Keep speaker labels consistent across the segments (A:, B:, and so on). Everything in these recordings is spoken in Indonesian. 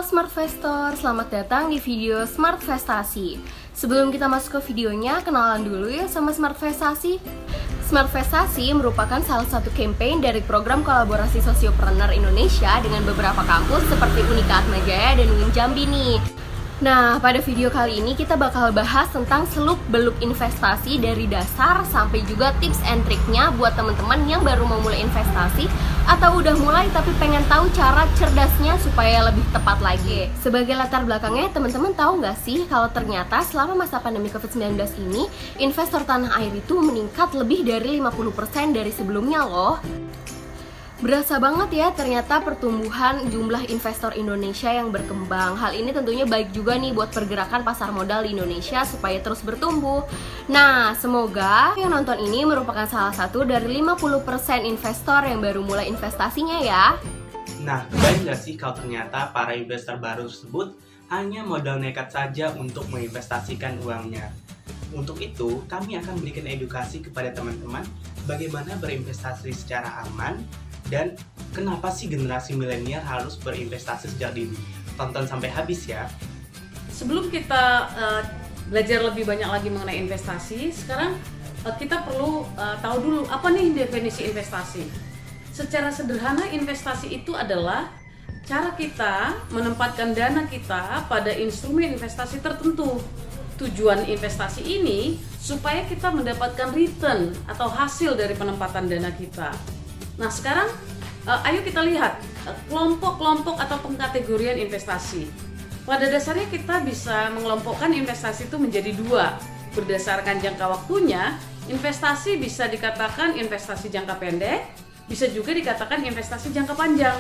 A: Smartvestor, selamat datang di video Smartvestasi. Sebelum kita masuk ke videonya, kenalan dulu ya sama Smartvestasi. Smartvestasi merupakan salah satu campaign dari program kolaborasi Sosiopreneur Indonesia dengan beberapa kampus seperti Unika Atmajaya dan UIN Jambi nih. Nah, pada video kali ini kita bakal bahas tentang seluk-beluk investasi dari dasar sampai juga tips and triknya buat teman-teman yang baru mau mulai investasi atau udah mulai tapi pengen tahu cara cerdasnya supaya lebih tepat lagi. Sebagai latar belakangnya, teman-teman tahu nggak sih kalau ternyata selama masa pandemi COVID-19 ini, investor tanah air itu meningkat lebih dari 50% dari sebelumnya loh. Berasa banget ya ternyata pertumbuhan jumlah investor Indonesia yang berkembang. Hal ini tentunya baik juga nih buat pergerakan pasar modal di Indonesia supaya terus bertumbuh. Nah, semoga yang nonton ini merupakan salah satu dari 50% investor yang baru mulai investasinya ya.
B: Nah, kebayang nggak sih kalau ternyata para investor baru tersebut hanya modal nekat saja untuk menginvestasikan uangnya. Untuk itu, kami akan berikan edukasi kepada teman-teman bagaimana berinvestasi secara aman dan kenapa sih generasi milenial harus berinvestasi sejak dini. Tonton sampai habis ya.
C: Sebelum kita belajar lebih banyak lagi mengenai investasi, sekarang kita perlu tahu dulu apa nih definisi investasi. Secara sederhana, investasi itu adalah cara kita menempatkan dana kita pada instrumen investasi tertentu. Tujuan investasi ini supaya kita mendapatkan return atau hasil dari penempatan dana kita. Nah, sekarang ayo kita lihat kelompok-kelompok atau pengkategorian investasi. Pada dasarnya kita bisa mengelompokkan investasi itu menjadi dua. Berdasarkan jangka waktunya, investasi bisa dikatakan investasi jangka pendek, bisa juga dikatakan investasi jangka panjang.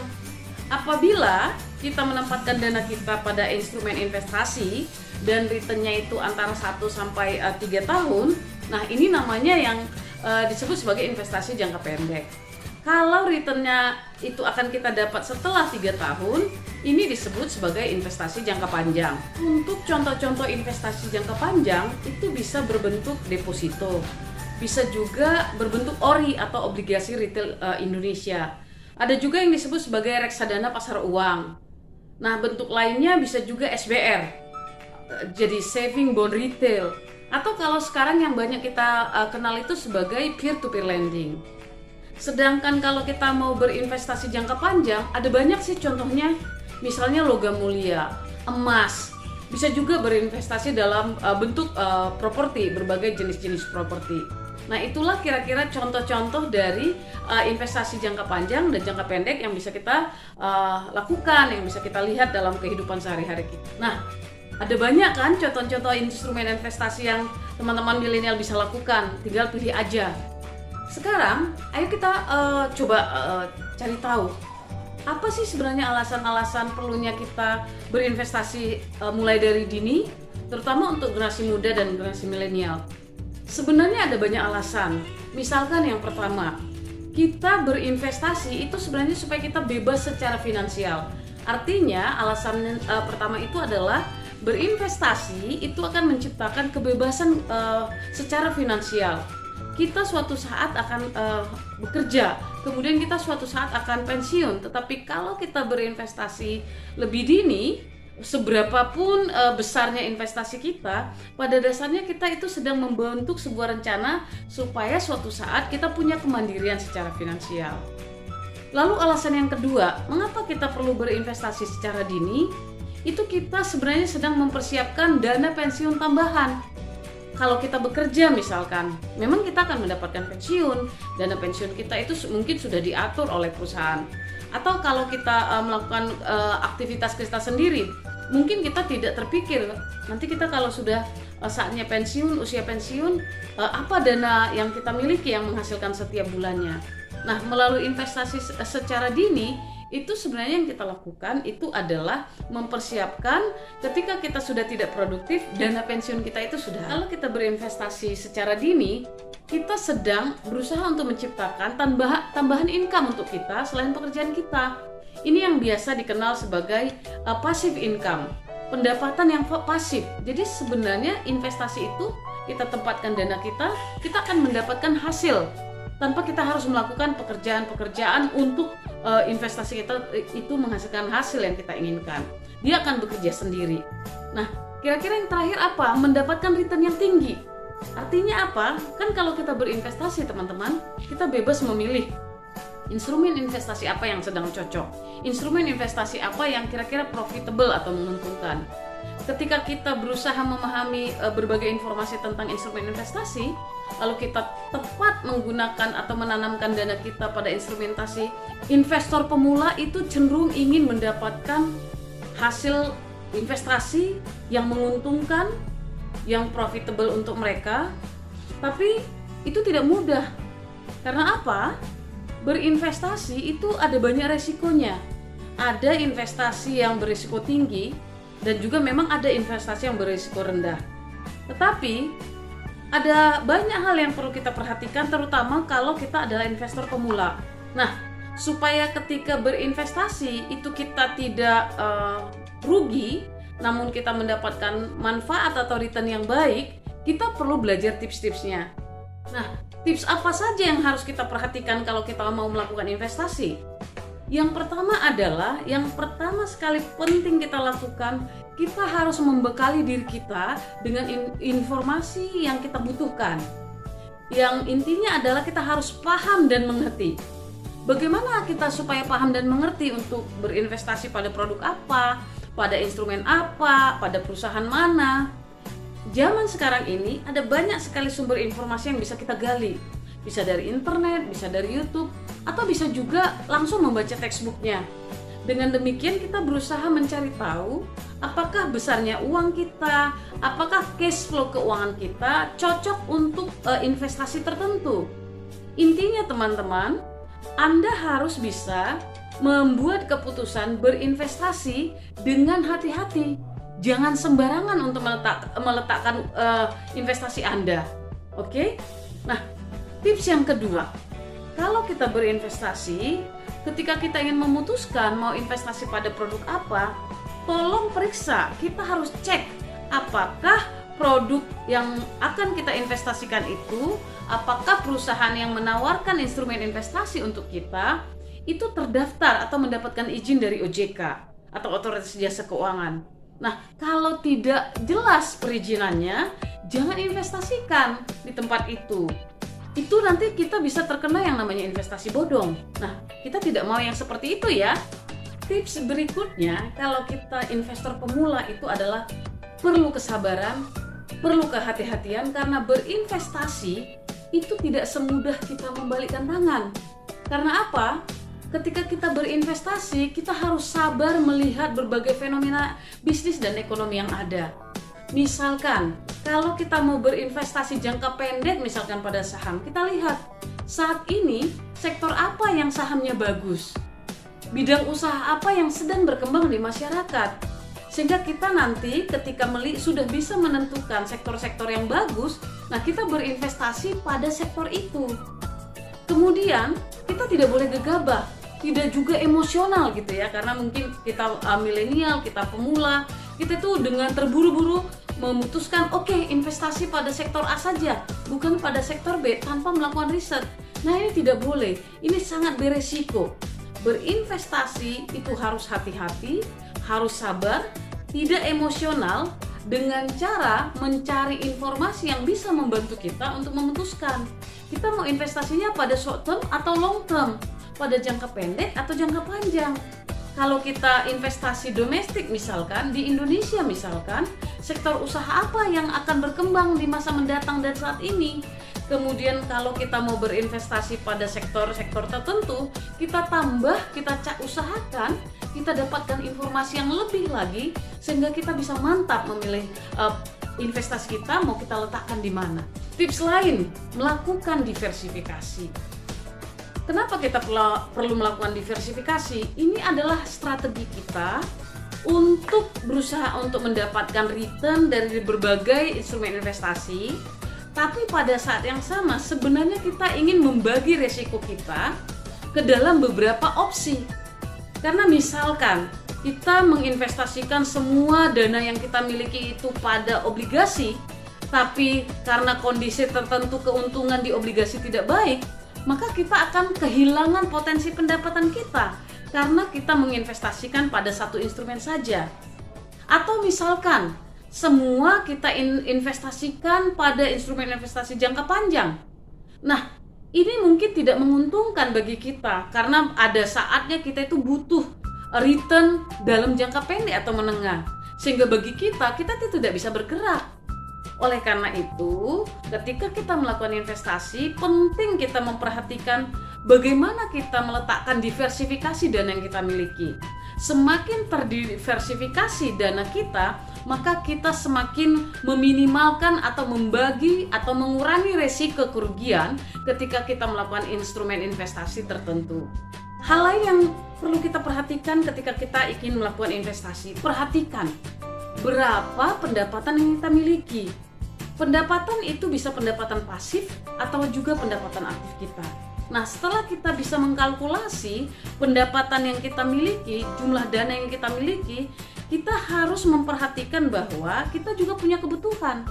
C: Apabila kita menempatkan dana kita pada instrumen investasi dan returnnya itu antara 1 sampai 3 tahun, nah ini namanya yang disebut sebagai investasi jangka pendek. Kalau returnnya itu akan kita dapat setelah 3 tahun, ini disebut sebagai investasi jangka panjang. Untuk contoh-contoh investasi jangka panjang itu bisa berbentuk deposito, bisa juga berbentuk ORI atau obligasi retail Indonesia. Ada juga yang disebut sebagai reksadana pasar uang. Nah, bentuk lainnya bisa juga SBR, jadi saving bond retail. Atau kalau sekarang yang banyak kita kenal itu sebagai peer-to-peer lending. Sedangkan kalau kita mau berinvestasi jangka panjang, ada banyak sih contohnya, misalnya logam mulia, emas, bisa juga berinvestasi dalam bentuk properti, berbagai jenis-jenis properti. Nah, itulah kira-kira contoh-contoh dari investasi jangka panjang dan jangka pendek yang bisa kita lakukan, yang bisa kita lihat dalam kehidupan sehari-hari kita. Nah, ada banyak kan contoh-contoh instrumen investasi yang teman-teman milenial bisa lakukan, tinggal pilih aja. Sekarang, ayo kita coba cari tahu apa sih sebenarnya alasan-alasan perlunya kita berinvestasi mulai dari dini, terutama untuk generasi muda dan generasi milenial. Sebenarnya ada banyak alasan. Misalkan yang pertama, kita berinvestasi itu sebenarnya supaya kita bebas secara finansial. Artinya, alasan pertama itu adalah berinvestasi itu akan menciptakan kebebasan secara finansial. Kita suatu saat akan bekerja, kemudian kita suatu saat akan pensiun. Tetapi kalau kita berinvestasi lebih dini, seberapapun besarnya investasi kita, pada dasarnya kita itu sedang membentuk sebuah rencana supaya suatu saat kita punya kemandirian secara finansial. Lalu alasan yang kedua, mengapa kita perlu berinvestasi secara dini? Itu kita sebenarnya sedang mempersiapkan dana pensiun tambahan. Kalau kita bekerja misalkan, memang kita akan mendapatkan pensiun, dana pensiun kita itu mungkin sudah diatur oleh perusahaan. Atau kalau kita melakukan aktivitas kita sendiri, mungkin kita tidak terpikir, nanti kita kalau sudah saatnya pensiun, usia pensiun, apa dana yang kita miliki yang menghasilkan setiap bulannya. Nah, melalui investasi secara dini, itu sebenarnya yang kita lakukan itu adalah mempersiapkan ketika kita sudah tidak produktif, dana pensiun kita itu sudah. Kalau kita berinvestasi secara dini, kita sedang berusaha untuk menciptakan tambahan income untuk kita selain pekerjaan kita. Ini yang biasa dikenal sebagai passive income, pendapatan yang pasif. Jadi sebenarnya investasi itu kita tempatkan dana kita akan mendapatkan hasil tanpa kita harus melakukan pekerjaan-pekerjaan untuk investasi kita itu menghasilkan hasil yang kita inginkan. Dia akan bekerja sendiri. Nah, kira-kira yang terakhir apa? Mendapatkan return yang tinggi. Artinya apa? Kan kalau kita berinvestasi teman-teman, kita bebas memilih instrumen investasi apa yang sedang cocok, instrumen investasi apa yang kira-kira profitable atau menguntungkan. Ketika kita berusaha memahami berbagai informasi tentang instrumen investasi, lalu kita tepat menggunakan atau menanamkan dana kita pada instrumentasi, investor pemula itu cenderung ingin mendapatkan hasil investasi yang menguntungkan, yang profitable untuk mereka. Tapi itu tidak mudah. Karena apa? Berinvestasi itu ada banyak resikonya. Ada investasi yang berisiko tinggi dan juga memang ada investasi yang berisiko rendah. Tetapi ada banyak hal yang perlu kita perhatikan, terutama kalau kita adalah investor pemula. Nah, supaya ketika berinvestasi itu kita tidak rugi, namun kita mendapatkan manfaat atau return yang baik, kita perlu belajar tips-tipsnya. Nah, tips apa saja yang harus kita perhatikan kalau kita mau melakukan investasi? Yang pertama adalah, yang pertama sekali penting kita lakukan, kita harus membekali diri kita dengan informasi yang kita butuhkan. Yang intinya adalah kita harus paham dan mengerti. Bagaimana kita supaya paham dan mengerti untuk berinvestasi pada produk apa, pada instrumen apa, pada perusahaan mana. Zaman sekarang ini ada banyak sekali sumber informasi yang bisa kita gali. Bisa dari internet, bisa dari YouTube, atau bisa juga langsung membaca textbooknya. Dengan demikian kita berusaha mencari tahu apakah besarnya uang kita, apakah cash flow keuangan kita cocok untuk investasi tertentu. Intinya teman-teman, Anda harus bisa membuat keputusan berinvestasi dengan hati-hati. Jangan sembarangan untuk meletakkan investasi Anda. Oke? Nah, tips yang kedua, kalau kita berinvestasi, ketika kita ingin memutuskan mau investasi pada produk apa, tolong periksa. Kita harus cek apakah produk yang akan kita investasikan itu, apakah perusahaan yang menawarkan instrumen investasi untuk kita itu terdaftar atau mendapatkan izin dari OJK atau Otoritas Jasa Keuangan. Nah, kalau tidak jelas perizinannya, jangan investasikan di tempat itu. Itu nanti kita bisa terkena yang namanya investasi bodong. Nah, kita tidak mau yang seperti itu ya. Tips berikutnya, kalau kita investor pemula itu adalah perlu kesabaran, perlu kehati-hatian, karena berinvestasi itu tidak semudah kita membalikkan tangan. Karena apa? Ketika kita berinvestasi, kita harus sabar melihat berbagai fenomena bisnis dan ekonomi yang ada. Misalkan, kalau kita mau berinvestasi jangka pendek, misalkan pada saham, kita lihat saat ini sektor apa yang sahamnya bagus, bidang usaha apa yang sedang berkembang di masyarakat, sehingga kita nanti ketika sudah bisa menentukan sektor-sektor yang bagus, nah kita berinvestasi pada sektor itu. Kemudian kita tidak boleh gegabah, tidak juga emosional gitu ya, karena mungkin kita milenial, kita pemula, kita tuh dengan terburu-buru memutuskan oke, investasi pada sektor A saja, bukan pada sektor B tanpa melakukan riset. Nah, ini tidak boleh, ini sangat beresiko. Berinvestasi itu harus hati-hati, harus sabar, tidak emosional, dengan cara mencari informasi yang bisa membantu kita untuk memutuskan kita mau investasinya pada short term atau long term, pada jangka pendek atau jangka panjang. Kalau kita investasi domestik misalkan, di Indonesia misalkan, sektor usaha apa yang akan berkembang di masa mendatang dan saat ini. Kemudian kalau kita mau berinvestasi pada sektor-sektor tertentu, kita usahakan, kita dapatkan informasi yang lebih lagi, sehingga kita bisa mantap memilih investasi kita mau kita letakkan di mana. Tips lain, melakukan diversifikasi. Kenapa kita perlu melakukan diversifikasi? Ini adalah strategi kita untuk berusaha untuk mendapatkan return dari berbagai instrumen investasi, tapi pada saat yang sama sebenarnya kita ingin membagi resiko kita ke dalam beberapa opsi. Karena misalkan kita menginvestasikan semua dana yang kita miliki itu pada obligasi, tapi karena kondisi tertentu keuntungan di obligasi tidak baik, maka kita akan kehilangan potensi pendapatan kita karena kita menginvestasikan pada satu instrumen saja. Atau misalkan semua kita investasikan pada instrumen investasi jangka panjang. Nah, ini mungkin tidak menguntungkan bagi kita karena ada saatnya kita itu butuh return dalam jangka pendek atau menengah. Sehingga bagi kita tidak bisa bergerak. Oleh karena itu, ketika kita melakukan investasi, penting kita memperhatikan bagaimana kita meletakkan diversifikasi dana yang kita miliki. Semakin terdiversifikasi dana kita, maka kita semakin meminimalkan atau membagi atau mengurangi resiko kerugian ketika kita melakukan instrumen investasi tertentu. Hal lain yang perlu kita perhatikan ketika kita ingin melakukan investasi, perhatikan berapa pendapatan yang kita miliki. Pendapatan itu bisa pendapatan pasif atau juga pendapatan aktif kita. Nah, setelah kita bisa mengkalkulasi pendapatan yang kita miliki, jumlah dana yang kita miliki, kita harus memperhatikan bahwa kita juga punya kebutuhan.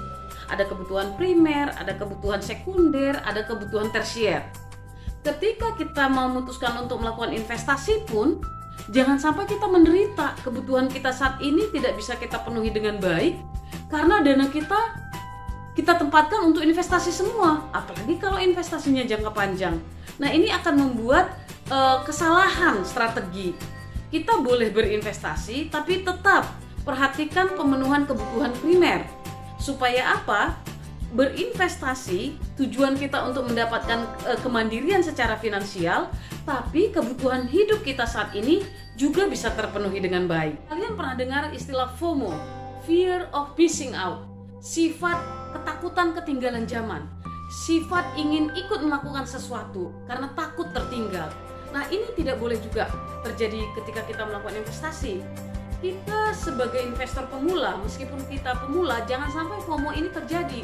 C: Ada kebutuhan primer, ada kebutuhan sekunder, ada kebutuhan tersier. Ketika kita memutuskan untuk melakukan investasi pun, jangan sampai kita menderita. Kebutuhan kita saat ini tidak bisa kita penuhi dengan baik karena dana kita tempatkan untuk investasi semua, apalagi kalau investasinya jangka panjang. Nah, ini akan membuat kesalahan strategi. Kita boleh berinvestasi, tapi tetap perhatikan pemenuhan kebutuhan primer. Supaya apa? Berinvestasi, tujuan kita untuk mendapatkan kemandirian secara finansial, tapi kebutuhan hidup kita saat ini juga bisa terpenuhi dengan baik. Kalian pernah dengar istilah FOMO, Fear of Missing Out, sifat ketakutan ketinggalan zaman, sifat ingin ikut melakukan sesuatu karena takut tertinggal. Nah, ini tidak boleh juga terjadi ketika kita melakukan investasi. Kita sebagai investor pemula, meskipun kita pemula, jangan sampai FOMO ini terjadi.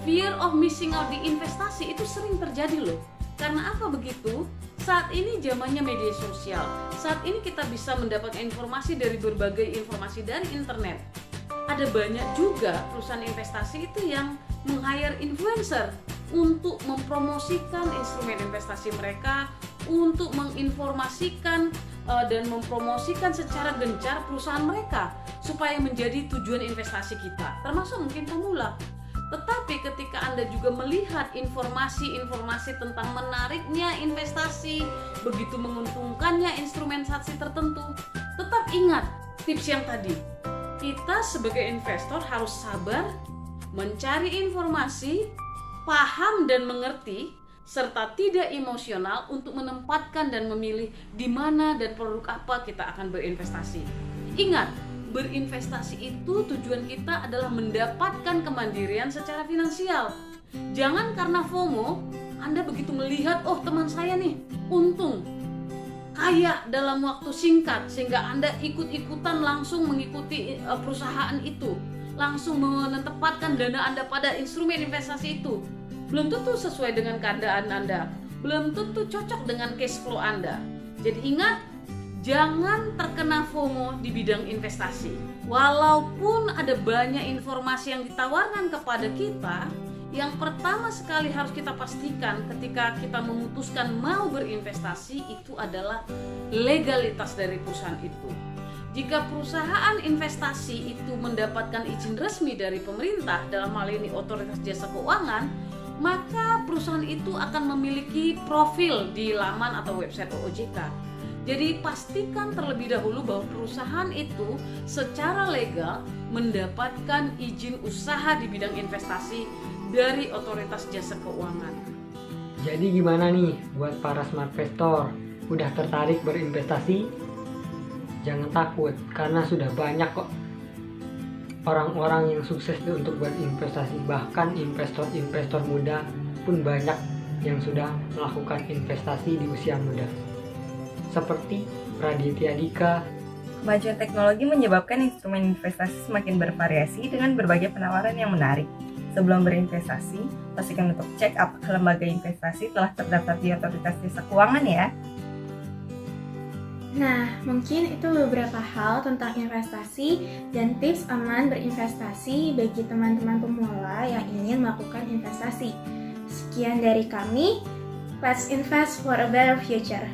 C: Fear of missing out di investasi itu sering terjadi loh. Karena apa begitu? Saat ini zamannya media sosial. Saat ini kita bisa mendapatkan informasi dari berbagai informasi dari internet. Ada banyak juga perusahaan investasi itu yang meng-hire influencer untuk mempromosikan instrumen investasi mereka, untuk menginformasikan dan mempromosikan secara gencar perusahaan mereka supaya menjadi tujuan investasi kita, termasuk mungkin pemula. Tetapi ketika Anda juga melihat informasi-informasi tentang menariknya investasi, begitu menguntungkannya instrumen investasi tertentu, tetap ingat tips yang tadi. Kita sebagai investor harus sabar, mencari informasi, paham dan mengerti, serta tidak emosional untuk menempatkan dan memilih di mana dan produk apa kita akan berinvestasi. Ingat, berinvestasi itu tujuan kita adalah mendapatkan kemandirian secara finansial. Jangan karena FOMO, Anda begitu melihat, oh teman saya nih untung, kaya dalam waktu singkat, sehingga Anda ikut-ikutan langsung mengikuti perusahaan itu, langsung menempatkan dana Anda pada instrumen investasi itu. Belum tentu sesuai dengan keadaan Anda, belum tentu cocok dengan cash flow Anda. Jadi ingat, jangan terkena FOMO di bidang investasi. Walaupun ada banyak informasi yang ditawarkan kepada kita, yang pertama sekali harus kita pastikan ketika kita memutuskan mau berinvestasi itu adalah legalitas dari perusahaan itu. Jika perusahaan investasi itu mendapatkan izin resmi dari pemerintah, dalam hal ini Otoritas Jasa Keuangan, maka perusahaan itu akan memiliki profil di laman atau website OJK. Jadi pastikan terlebih dahulu bahwa perusahaan itu secara legal mendapatkan izin usaha di bidang investasi dari Otoritas Jasa Keuangan.
D: Jadi gimana nih buat para smart investor? Udah tertarik berinvestasi? Jangan takut, karena sudah banyak kok orang-orang yang sukses untuk berinvestasi. Bahkan investor-investor muda pun banyak yang sudah melakukan investasi di usia muda. Seperti Raditya Dika.
E: Kemajuan teknologi menyebabkan instrumen investasi semakin bervariasi dengan berbagai penawaran yang menarik. Sebelum berinvestasi, pastikan untuk cek apakah lembaga investasi telah terdaftar di Otoritas Jasa Keuangan ya.
F: Nah, mungkin itu beberapa hal tentang investasi dan tips aman berinvestasi bagi teman-teman pemula yang ingin melakukan investasi. Sekian dari kami. Let's invest for a better future.